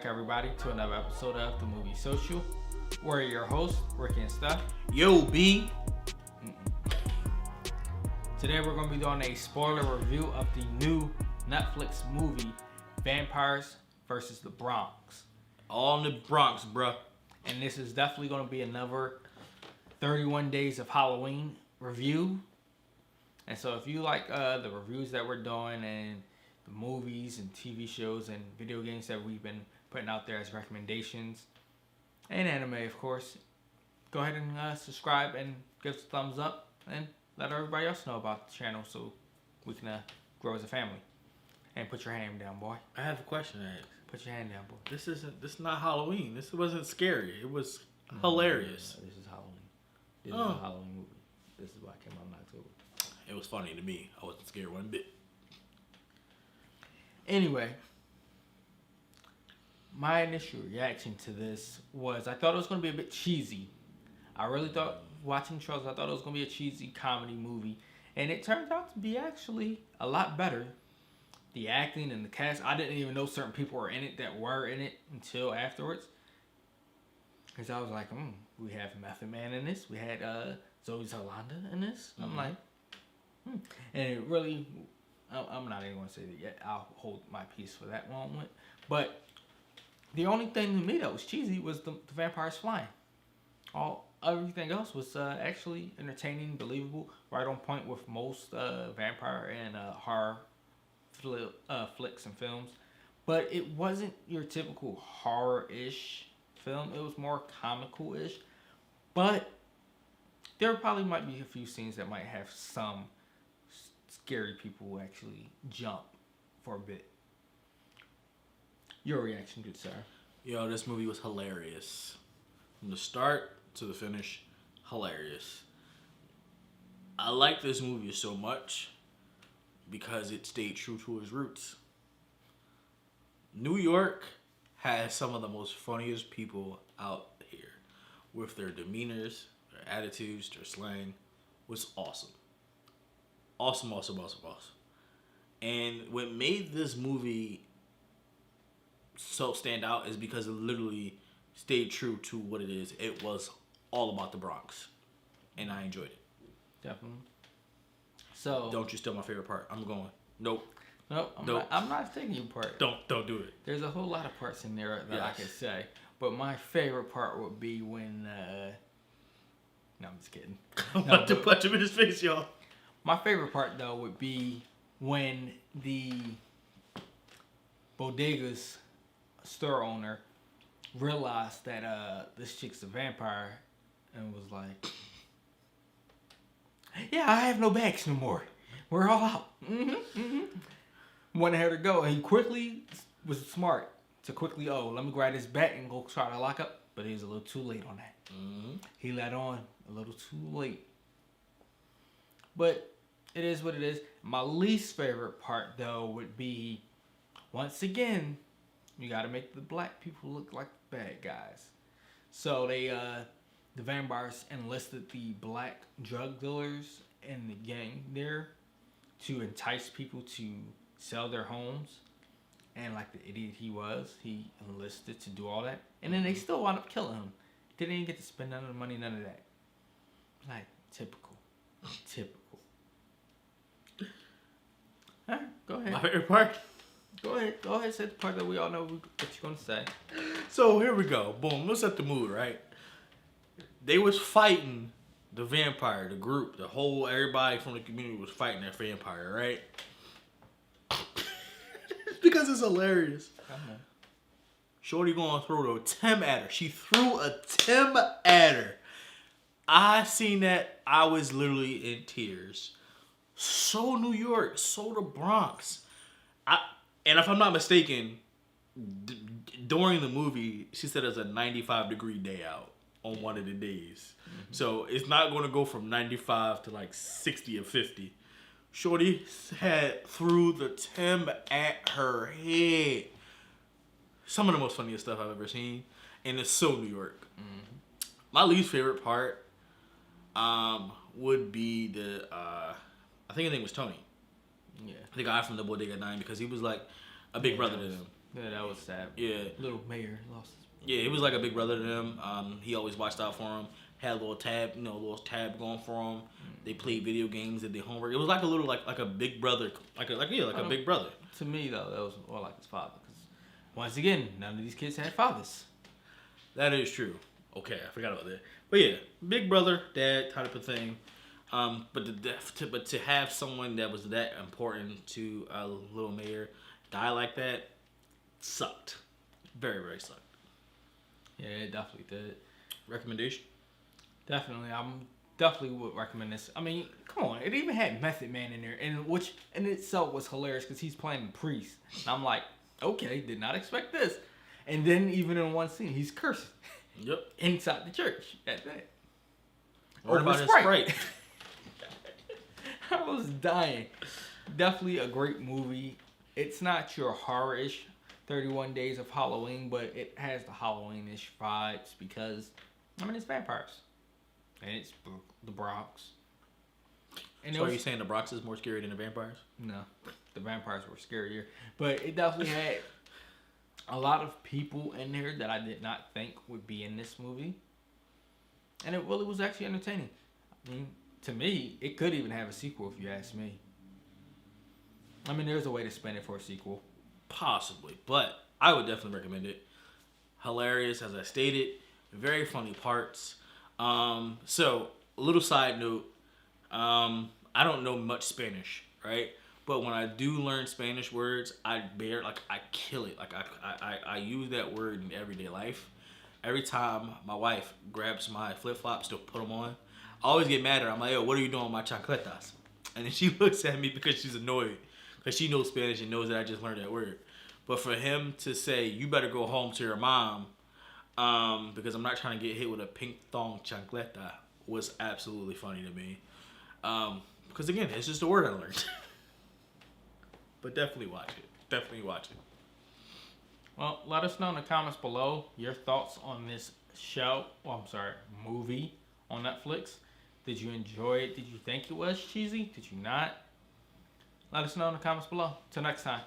back, everybody, to another episode of The Movie Social. We're your hosts, Ricky and Steph. Yo, B. Today we're going to be doing a spoiler review of the new Netflix movie, Vampires vs. the Bronx. All in the Bronx, bruh. And this is definitely going to be another 31 Days of Halloween review. And so if you like the reviews that we're doing and the movies and TV shows and video games that we've been putting out there as recommendations, and anime, of course, go ahead and subscribe and give us a thumbs up and let everybody else know about the channel so we can grow as a family. And put your hand down, boy. I have a question to ask. Put your hand down, boy. This is not Halloween. This wasn't scary. It was hilarious. This is Halloween. This is a Halloween movie. This is why it came out in October. It was funny to me. I wasn't scared one bit. Anyway, my initial reaction to this was I thought it was going to be a bit cheesy. I really thought, watching trailers, I thought it was going to be a cheesy comedy movie. And it turned out to be actually a lot better. The acting and the cast, I didn't even know certain people were in it that were in it until afterwards. Because I was like, we have Method Man in this. We had Zoe Saldana in this. I'm like, And it really, I'm not even going to say that yet. I'll hold my peace for that moment. But the only thing to me that was cheesy was the vampires flying. Everything else was actually entertaining, believable, right on point with most vampire and horror flicks and films. But it wasn't your typical horror-ish film. It was more comical-ish. But there probably might be a few scenes that might have some scary people who actually jump for a bit. Your reaction, good sir? Yo, this movie was hilarious. From the start to the finish, hilarious. I like this movie so much because it stayed true to its roots. New York has some of the most funniest people out here with their demeanors, their attitudes, their slang. Was awesome. Awesome. And what made this movie so stand out is because it literally stayed true to what it is. It was all about the Bronx. And I enjoyed it. Definitely. So Don't you steal my favorite part. I'm going. Nope. I'm not taking your part. Don't do it. There's a whole lot of parts in there that I Yes. could say. But my favorite part would be when no, I'm just kidding. I'm about to punch him in his face, y'all. My favorite part, though, would be when the bodega's store owner realized that this chick's a vampire and was like, yeah, I have no bags no more. We're all out. Wanted her to go. And he quickly was smart to quickly, let me grab this bat and go try to lock up. But he was a little too late on that. He let on a little too late. But it is what it is. My least favorite part, though, would be, once again, you got to make the black people look like the bad guys. So the vampires enlisted the black drug dealers in the gang there to entice people to sell their homes. And like the idiot he was, he enlisted to do all that. And then they still wound up killing him. Didn't even get to spend none of the money, none of that. Like, typical. All right, go ahead. My favorite part? Go ahead, say the part that we all know what you're going to say. So here we go. Boom. Let's set the mood, right? They was fighting the vampire, the group, everybody from the community was fighting that vampire, right? Because it's hilarious. Shorty gonna throw the Tim at her. She threw a Tim at her. I seen that. I was literally in tears. So New York, so the Bronx. And if I'm not mistaken, during the movie, she said it's a 95-degree day out on one of the days. So it's not going to go from 95 to like 60 or 50. Shorty threw the Tim at her head. Some of the most funniest stuff I've ever seen. And it's so New York. My least favorite part would be I think his name was Tony. Yeah. The guy from the Bodega 9, because he was like a big brother to them. Yeah, that was sad. Yeah. Little Mayor lost his. Yeah, he was like a big brother to them. He always watched out for him. Had a little tab, a little tab going for him. They played video games, did their homework. It was like a little, like a big brother, like a big brother. To me, though, that was more like his father. Because once again, none of these kids had fathers. That is true. Okay, I forgot about that. But yeah, big brother, dad type of thing. But to have someone that was that important to Little Mayor die like that sucked. Very, very sucked. Yeah, it definitely did. Recommendation? Definitely, I'm definitely would recommend this. I mean, come on, it even had Method Man in there, and which in itself was hilarious because he's playing the priest. And I'm like, okay, did not expect this. And then even in one scene, he's cursing. Yep. Inside the church at that. What about his Sprite? I was dying. Definitely a great movie. It's not your horror-ish 31 Days of Halloween, but it has the Halloween-ish vibes because, I mean, it's vampires. And it's the Bronx. And So are you saying the Bronx is more scary than the vampires? No. The vampires were scarier. But it definitely had a lot of people in there that I did not think would be in this movie. And it was actually entertaining. I mean, to me, it could even have a sequel if you ask me. I mean, there's a way to spin it for a sequel. Possibly, but I would definitely recommend it. Hilarious, as I stated. Very funny parts. So, a little side note. I don't know much Spanish, right? But when I do learn Spanish words, I kill it. Like, I use that word in everyday life. Every time my wife grabs my flip-flops to put them on, I always get mad at her. I'm like, yo, what are you doing with my chancletas? And then she looks at me because she's annoyed. Because she knows Spanish and knows that I just learned that word. But for him to say, you better go home to your mom, because I'm not trying to get hit with a pink thong chancleta, was absolutely funny to me. Because again, it's just a word I learned. But definitely watch it. Definitely watch it. Well, let us know in the comments below your thoughts on this movie on Netflix. Did you enjoy it? Did you think it was cheesy? Did you not? Let us know in the comments below. Till next time.